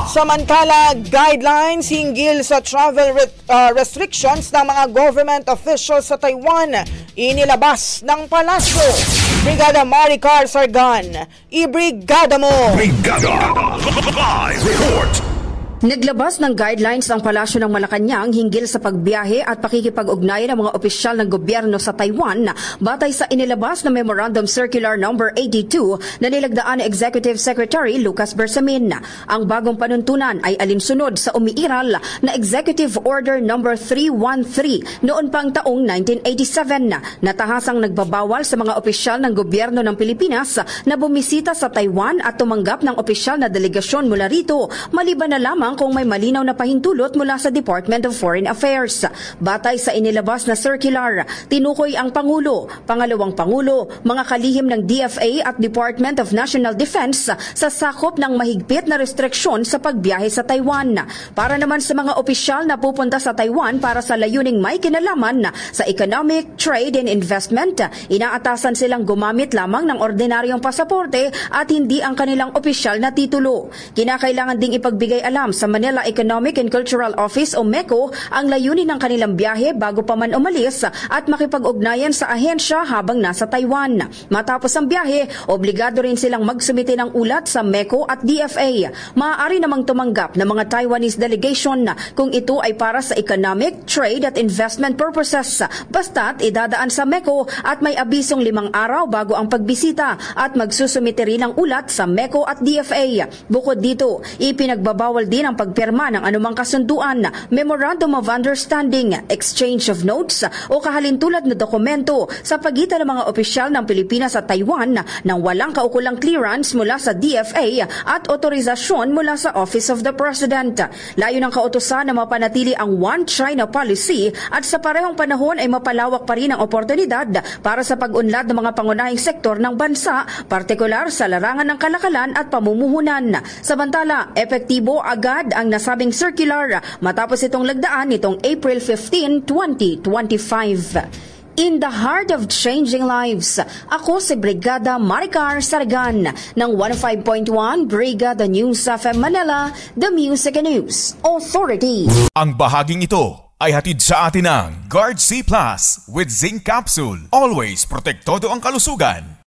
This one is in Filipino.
Samantala, guidelines hinggil sa travel restrictions ng mga government officials sa Taiwan inilabas ng palasyo. Brigada Maricar Sargan, ibrigada mo! Brigada! Live report! Naglabas ng guidelines ang Palasyo ng Malacanang hinggil sa pagbiyahe at pakikipag-ugnayan ng mga opisyal ng gobyerno sa Taiwan batay sa inilabas na Memorandum Circular No. 82 na nilagdaan ni Executive Secretary Lucas Bersamin. Ang bagong panuntunan ay alinsunod sa umiiral na Executive Order No. 313 noon pang taong 1987 na tahasang nagbabawal sa mga opisyal ng gobyerno ng Pilipinas na bumisita sa Taiwan at tumanggap ng opisyal na delegasyon mula rito maliban na lamang kung may malinaw na pahintulot mula sa Department of Foreign Affairs. Batay sa inilabas na circular, tinukoy ang Pangulo, Pangalawang Pangulo, mga kalihim ng DFA at Department of National Defense sa sakop ng mahigpit na restriksyon sa pagbiyahe sa Taiwan. Para naman sa mga opisyal na pupunta sa Taiwan para sa layuning may kinalaman sa economic, trade and investment, inaatasan silang gumamit lamang ng ordinaryong pasaporte at hindi ang kanilang opisyal na titulo. Kinakailangan ding ipagbigay alam sa Manila Economic and Cultural Office o MECO ang layunin ng kanilang biyahe bago pa man umalis at makipag-ugnayan sa ahensya habang nasa Taiwan. Matapos ang biyahe, obligado rin silang magsumite ng ulat sa MECO at DFA. Maaari namang tumanggap ng mga Taiwanese delegation kung ito ay para sa economic, trade at investment purposes basta't idadaan sa MECO at may abisong 5 araw bago ang pagbisita at magsusumite rin ng ulat sa MECO at DFA. Bukod dito, ipinagbabawal din ang pagpirma ng anumang kasunduan, Memorandum of Understanding, Exchange of Notes o kahalintulad na dokumento sa pagitan ng mga opisyal ng Pilipinas at Taiwan nang walang kaukulang clearance mula sa DFA at otorisasyon mula sa Office of the President. Layo ng kautusan na mapanatili ang One China policy at sa parehong panahon ay mapalawak pa rin ang oportunidad para sa pag-unlad ng mga pangunahing sektor ng bansa, partikular sa larangan ng kalakalan at pamumuhunan. Samantala, epektibo agad ang nasabing circular matapos itong lagdaan nitong April 15, 2025. In the heart of changing lives, ako si Brigada Maricar Sargan ng 105.1 Brigada News FM Manila, The Music and News Authority. Ang bahaging ito ay hatid sa atin ng Guard C Plus with Zinc Capsule. Always protektado ang kalusugan.